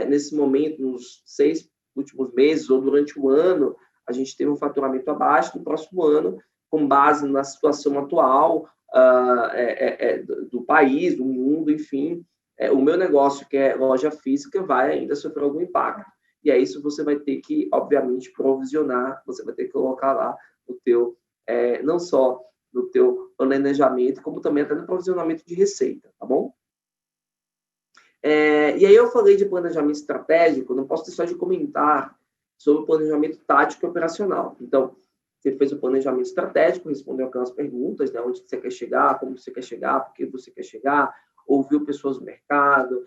nesse momento, nos 6 últimos meses ou durante o ano, a gente teve um faturamento abaixo do próximo ano, com base na situação atual do país, do mundo, enfim. O meu negócio, que é loja física, vai ainda sofrer algum impacto. E aí isso você vai ter que, obviamente, provisionar, você vai ter que colocar lá no teu, não só no teu planejamento, como também até no provisionamento de receita, tá bom? E aí eu falei de planejamento estratégico, não posso deixar de comentar sobre o planejamento tático e operacional. Então, você fez o planejamento estratégico, respondeu aquelas perguntas, né, onde você quer chegar, como você quer chegar, por que você quer chegar, ouviu pessoas do mercado,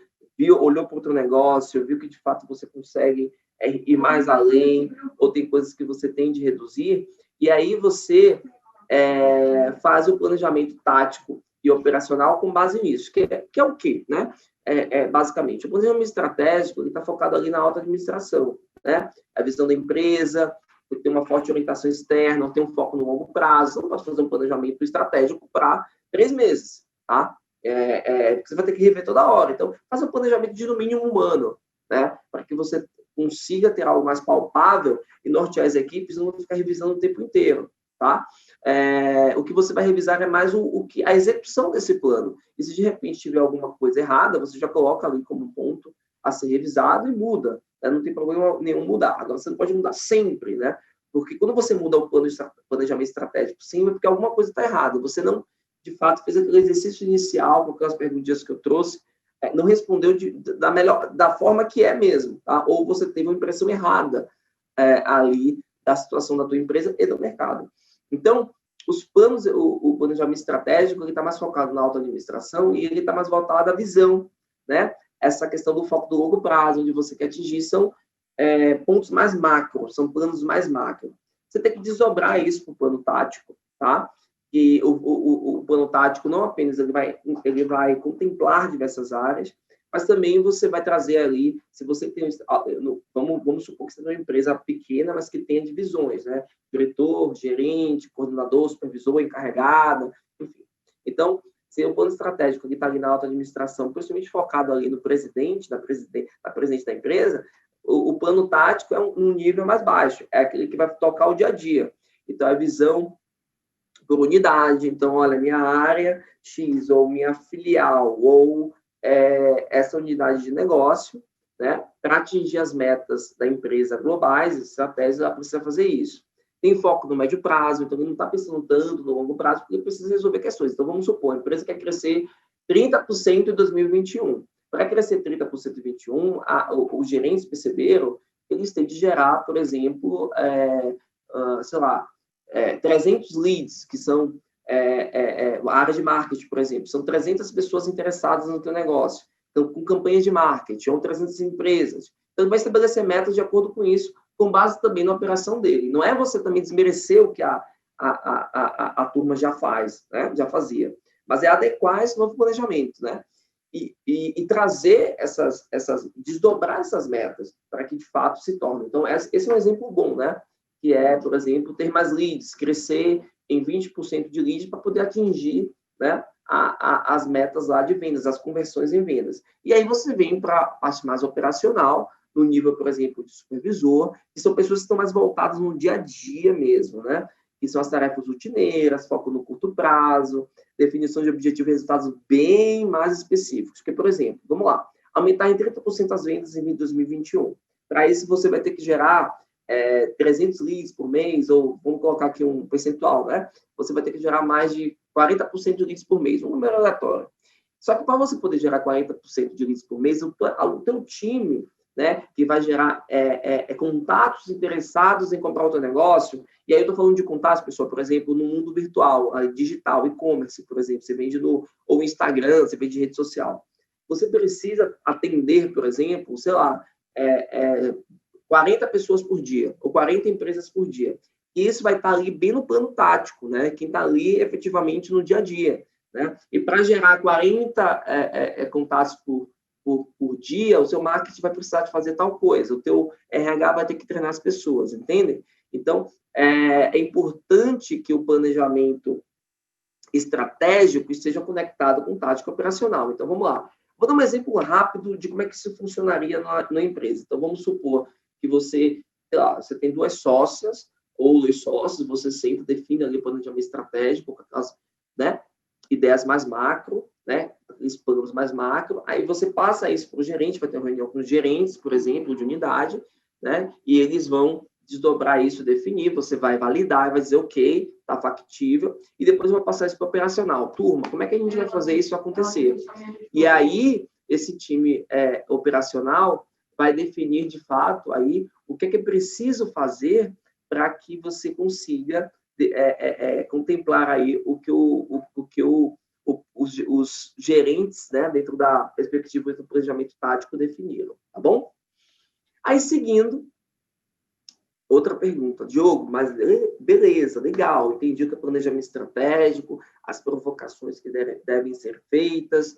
olhou para outro negócio, viu que de fato você consegue ir mais além, ou tem coisas que você tem de reduzir, e aí você faz o planejamento tático e operacional com base nisso, que é o quê, né? Basicamente, o planejamento estratégico está focado ali na alta administração, né? A visão da empresa, tem uma forte orientação externa, tem um foco no longo prazo, você não pode fazer um planejamento estratégico para 3 meses, tá? Você vai ter que rever toda hora. Então, faça um planejamento de no mínimo 1 ano, né? Para que você consiga ter algo mais palpável e nortear as equipes, não ficar revisando o tempo inteiro, tá? O que você vai revisar é mais a execução desse plano. E se de repente tiver alguma coisa errada, você já coloca ali como ponto a ser revisado e muda, né? Não tem problema nenhum mudar. Agora, você não pode mudar sempre, né? Porque quando você muda o planejamento estratégico, sim, é porque alguma coisa está errada. Você não, de fato, fez aquele exercício inicial, com aquelas perguntinhas que eu trouxe, não respondeu da forma que é mesmo, tá? Ou você teve uma impressão errada ali da situação da tua empresa e do mercado. Então, os planos, o planejamento estratégico, ele está mais focado na auto-administração e ele está mais voltado à visão, né? Essa questão do foco do longo prazo, onde você quer atingir, são pontos mais macro, são planos mais macro. Você tem que desdobrar isso para o plano tático, tá? E o plano tático não apenas ele vai contemplar diversas áreas, mas também você vai trazer ali, se você tem, vamos supor que você tem uma empresa pequena, mas que tenha divisões, né? Diretor, gerente, coordenador, supervisor, encarregado, enfim. Então, se o plano estratégico que está ali na alta administração, principalmente focado ali no presidente, da presidente da empresa, o plano tático é um nível mais baixo, é aquele que vai tocar o dia a dia. Então, a visão por unidade, então, olha, minha área X, ou minha filial, ou essa unidade de negócio, né, para atingir as metas da empresa globais, estratégias, ela precisa fazer isso. Tem foco no médio prazo, então ele não está pensando tanto no longo prazo, porque ele precisa resolver questões. Então, vamos supor, a empresa quer crescer 30% em 2021. Para crescer 30% em 2021, os gerentes perceberam que eles têm de gerar, por exemplo, sei lá, 300 leads, que são a área de marketing, por exemplo. São 300 pessoas interessadas no teu negócio. Então, com campanhas de marketing, ou 300 empresas. Então, vai estabelecer metas de acordo com isso, com base também na operação dele. Não é você também desmerecer o que a turma já faz, né? Já fazia. Mas é adequar esse novo planejamento, né? E trazer desdobrar essas metas para que, de fato, se tornem. Então, esse é um exemplo bom, né? Que é, por exemplo, ter mais leads, crescer em 20% de leads para poder atingir, né, as metas lá de vendas, as conversões em vendas. E aí você vem para a parte mais operacional, no nível, por exemplo, de supervisor, que são pessoas que estão mais voltadas no dia a dia mesmo, né? Que são as tarefas rotineiras, foco no curto prazo, definição de objetivos e resultados bem mais específicos. Porque, por exemplo, vamos lá, aumentar em 30% as vendas em 2021. Para isso, você vai ter que gerar 300 leads por mês, ou vamos colocar aqui um percentual, né? Você vai ter que gerar mais de 40% de leads por mês, um número aleatório. Só que para você poder gerar 40% de leads por mês, o teu time, né, que vai gerar contatos interessados em comprar o teu negócio, e aí eu estou falando de contatos, pessoal, por exemplo, no mundo virtual, digital, e-commerce, por exemplo, você vende ou Instagram, você vende rede social. Você precisa atender, por exemplo, sei lá, 40 pessoas por dia, ou 40 empresas por dia. E isso vai estar ali bem no plano tático, né? Quem está ali efetivamente no dia a dia, né? E para gerar 40 contatos por dia, o seu marketing vai precisar de fazer tal coisa, o teu RH vai ter que treinar as pessoas, entendem? Então, é importante que o planejamento estratégico esteja conectado com tática operacional. Então, vamos lá. Vou dar um exemplo rápido de como é que isso funcionaria na empresa. Então, vamos supor que você, sei lá, você tem 2 sócias ou 2 sócios, você sempre define ali o planejamento estratégico, com aquelas, né, ideias mais macro, né, aqueles planos mais macro, aí você passa isso para o gerente, vai ter uma reunião com os gerentes, por exemplo, de unidade, né, e eles vão desdobrar isso, definir, você vai validar, vai dizer, ok, está factível, e depois vai passar isso para o operacional. Turma, como é que a gente vai fazer isso acontecer? E aí, esse time operacional vai definir, de fato, aí, o que é preciso fazer para que você consiga contemplar aí o que os gerentes, né, dentro da perspectiva do planejamento tático definiram, tá bom? Aí, seguindo, outra pergunta, Diogo, mas beleza, legal, entendi o que é planejamento estratégico, as provocações que devem ser feitas,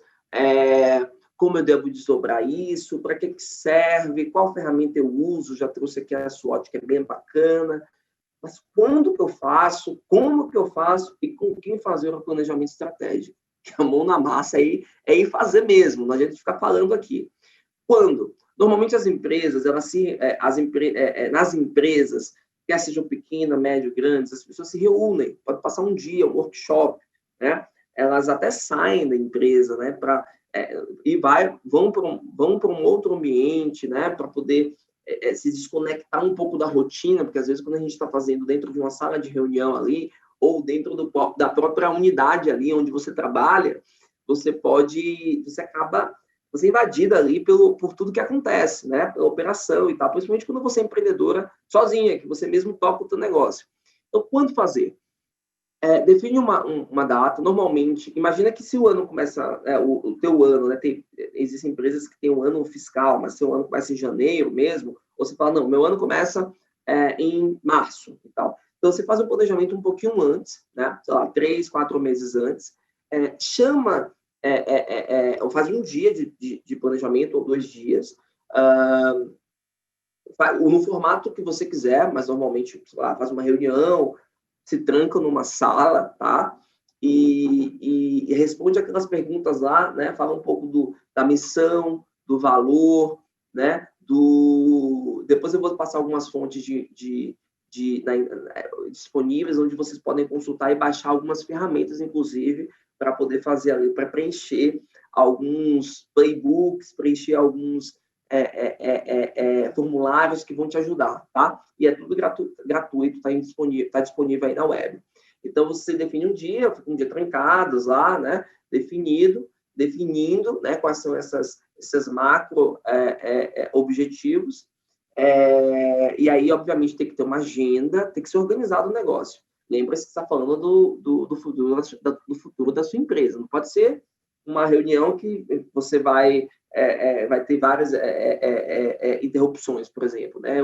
como eu devo desdobrar isso, para que serve, qual ferramenta eu uso, já trouxe aqui a SWOT, que é bem bacana, mas quando que eu faço, como que eu faço e com quem fazer o planejamento estratégico? A mão na massa aí é ir fazer mesmo, não adianta ficar falando aqui. Quando? Normalmente as empresas, nas empresas, quer sejam pequenas, médio, grandes, as pessoas se reúnem, pode passar um dia, um workshop, né? Elas até saem da empresa, né? E vão para um outro ambiente, né? Para poder se desconectar um pouco da rotina, porque às vezes quando a gente está fazendo dentro de uma sala de reunião ali, ou dentro da própria unidade ali onde você trabalha, você acaba invadida ali por tudo que acontece, né? Pela operação e tal, principalmente quando você é empreendedora sozinha, que você mesmo toca o seu negócio. Então, quando fazer? Define uma data, normalmente, imagina que se o ano começa, o teu ano, né? Existem empresas que têm um ano fiscal, mas seu ano começa em janeiro mesmo, ou você fala, não, meu ano começa em março e tal. Então, você faz um planejamento um pouquinho antes, né? Sei lá, 3, 4 meses antes, chama ou faz um dia de planejamento, ou 2 dias, no formato que você quiser, mas normalmente, sei lá, faz uma reunião, se tranca numa sala, tá? E responde aquelas perguntas lá, né? Fala um pouco da missão, do valor, né? Depois eu vou passar algumas fontes disponíveis, onde vocês podem consultar e baixar algumas ferramentas, inclusive, para poder fazer ali, para preencher alguns playbooks, preencher alguns formulários que vão te ajudar, tá? E é tudo gratuito, tá disponível aí na web. Então, você define um dia, fica um dia trancados lá, né? Definindo, né? Quais são esses macro objetivos. E aí, obviamente, tem que ter uma agenda, tem que ser organizado o negócio. Lembra-se que você está falando do futuro da sua empresa. Não pode ser uma reunião que você vai ter várias interrupções, por exemplo. Né?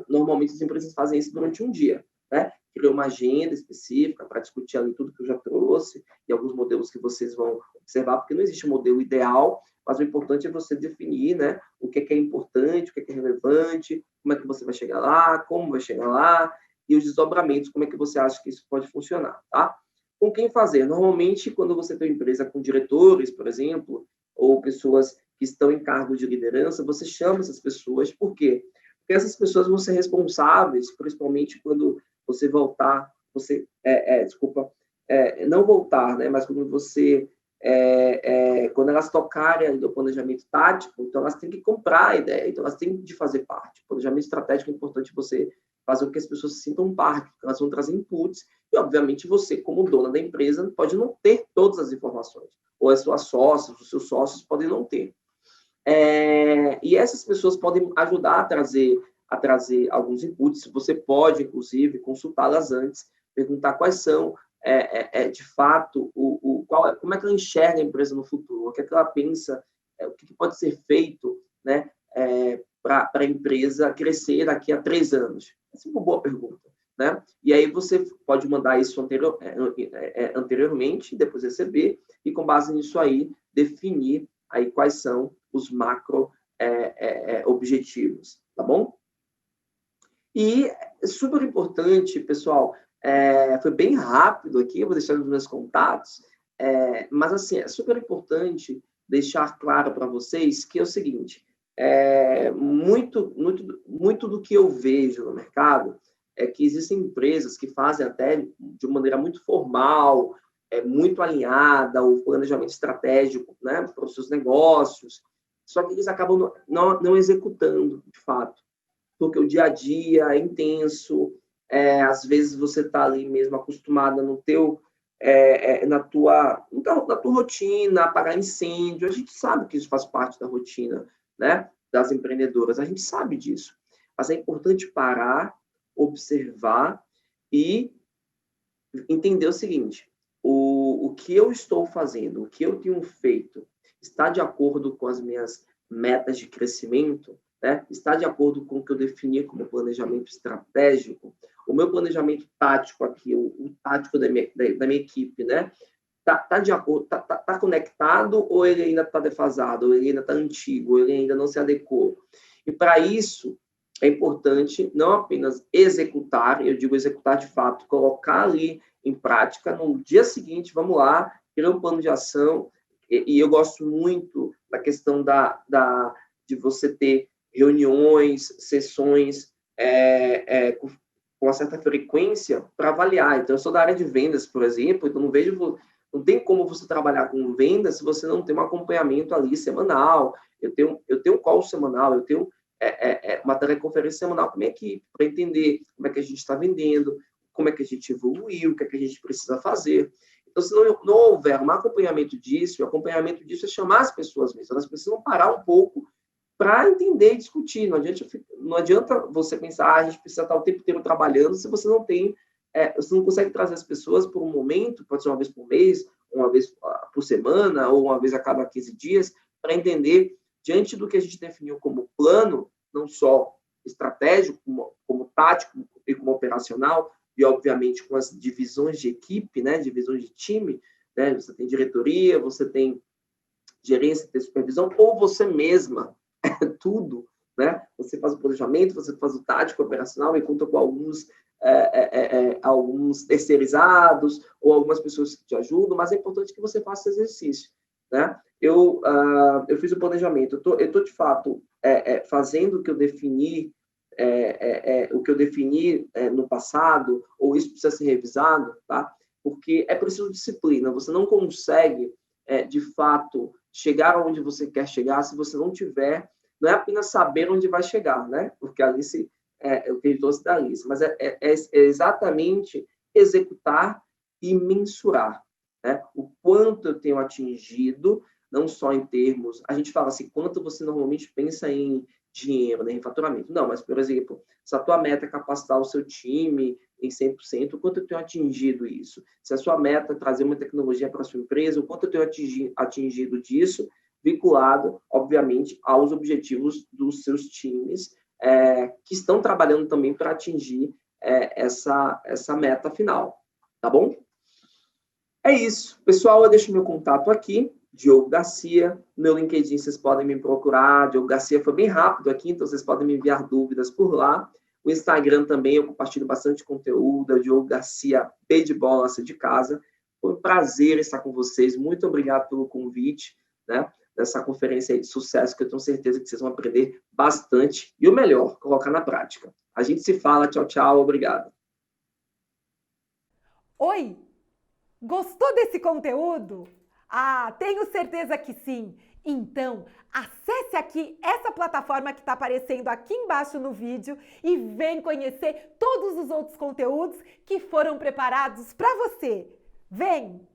Normalmente as empresas fazem isso durante um dia. Né? Criar uma agenda específica para discutir ali tudo que eu já trouxe e alguns modelos que vocês vão observar, porque não existe um modelo ideal, mas o importante é você definir, né, o que é importante, o que é relevante, como é que você vai chegar lá, como vai chegar lá, e os desdobramentos, como é que você acha que isso pode funcionar, tá? Com quem fazer? Normalmente, quando você tem uma empresa com diretores, por exemplo, ou pessoas que estão em cargo de liderança, você chama essas pessoas, por quê? Porque essas pessoas vão ser responsáveis, principalmente quando você voltar, não voltar, né, mas quando você quando elas tocarem do planejamento tático, então elas têm que comprar a ideia, então elas têm de fazer parte. O planejamento estratégico é importante você fazer com que as pessoas se sintam parte, porque elas vão trazer inputs, e obviamente você, como dona da empresa, pode não ter todas as informações, ou as suas sócias, os seus sócios podem não ter. E essas pessoas podem ajudar a trazer alguns inputs, você pode, inclusive, consultá-las antes, perguntar quais são de fato, como é que ela enxerga a empresa no futuro, o que é que ela pensa, o que pode ser feito, né, para a empresa crescer daqui a 3 anos? Essa é uma boa pergunta. Né? E aí você pode mandar isso anteriormente, depois receber, e com base nisso aí, definir aí quais são os macro objetivos, tá bom? E é super importante, pessoal, foi bem rápido aqui, eu vou deixar nos meus contatos, mas assim, é super importante deixar claro para vocês que é o seguinte, muito do que eu vejo no mercado é que existem empresas que fazem até de uma maneira muito formal, muito alinhada, o planejamento estratégico, né, para os seus negócios, só que eles acabam não executando, de fato, porque o dia a dia é intenso, às vezes você está ali mesmo acostumada no teu, na tua rotina, apagar incêndio, a gente sabe que isso faz parte da rotina, né, das empreendedoras, a gente sabe disso, mas é importante parar, observar e entender o seguinte, o que eu estou fazendo, o que eu tenho feito, está de acordo com as minhas metas de crescimento, né? Está de acordo com o que eu defini como planejamento estratégico, o meu planejamento tático aqui, o tático da minha equipe, né? Tá de acordo, tá conectado ou ele ainda está defasado, ou ele ainda está antigo, ou ele ainda não se adequou? E para isso é importante não apenas executar, eu digo executar de fato, colocar ali em prática, no dia seguinte, vamos lá, criar um plano de ação, e eu gosto muito da questão de você ter reuniões, sessões com uma certa frequência para avaliar. Então, eu sou da área de vendas, por exemplo, então não tem como você trabalhar com vendas se você não tem um acompanhamento ali semanal. Eu tenho um call semanal, eu tenho uma teleconferência semanal com a minha equipe para entender como é que a gente está vendendo, como é que a gente evoluiu, o que é que a gente precisa fazer. Então, se não houver um acompanhamento disso, o acompanhamento disso é chamar as pessoas mesmo, elas precisam parar um pouco para entender e discutir. Não adianta você pensar, a gente precisa estar o tempo inteiro trabalhando se você não tem, você não consegue trazer as pessoas por um momento, pode ser uma vez por mês, uma vez por semana, ou uma vez a cada 15 dias, para entender, diante do que a gente definiu como plano, não só estratégico, como tático e como operacional, e obviamente com as divisões de equipe, né, divisões de time, né, você tem diretoria, você tem gerência, tem supervisão, ou você mesma, tudo, né? Você faz o planejamento, você faz o tático operacional e conta com alguns terceirizados ou algumas pessoas que te ajudam, mas é importante que você faça esse exercício, né? Eu fiz o planejamento, eu tô de fato fazendo o que eu defini, no passado, ou isso precisa ser revisado, tá? Porque é preciso disciplina, você não consegue, de fato, chegar onde você quer chegar se você não tiver, não é apenas saber onde vai chegar, né? Porque a Alice, o que ele trouxe da Alice, mas é exatamente executar e mensurar, né? O quanto eu tenho atingido, não só em termos, a gente fala assim, quanto você normalmente pensa em dinheiro, né, em faturamento. Não, mas, por exemplo, se a tua meta é capacitar o seu time em 100%, o quanto eu tenho atingido isso? Se a sua meta é trazer uma tecnologia para a sua empresa, o quanto eu tenho atingido disso, vinculado, obviamente, aos objetivos dos seus times, que estão trabalhando também para atingir essa meta final, tá bom? É isso. Pessoal, eu deixo meu contato aqui, Diogo Garcia. Meu LinkedIn, vocês podem me procurar. Diogo Garcia foi bem rápido aqui, então vocês podem me enviar dúvidas por lá. O Instagram também, eu compartilho bastante conteúdo. Diogo Garcia, P de bola, C de casa. Foi um prazer estar com vocês. Muito obrigado pelo convite, né? Nessa conferência aí de sucesso, que eu tenho certeza que vocês vão aprender bastante. E o melhor, colocar na prática. A gente se fala. Tchau, tchau. Obrigado.
Oi! Gostou desse conteúdo? Ah, tenho certeza que sim! Então, acesse aqui essa plataforma que está aparecendo aqui embaixo no vídeo e vem conhecer todos os outros conteúdos que foram preparados para você. Vem!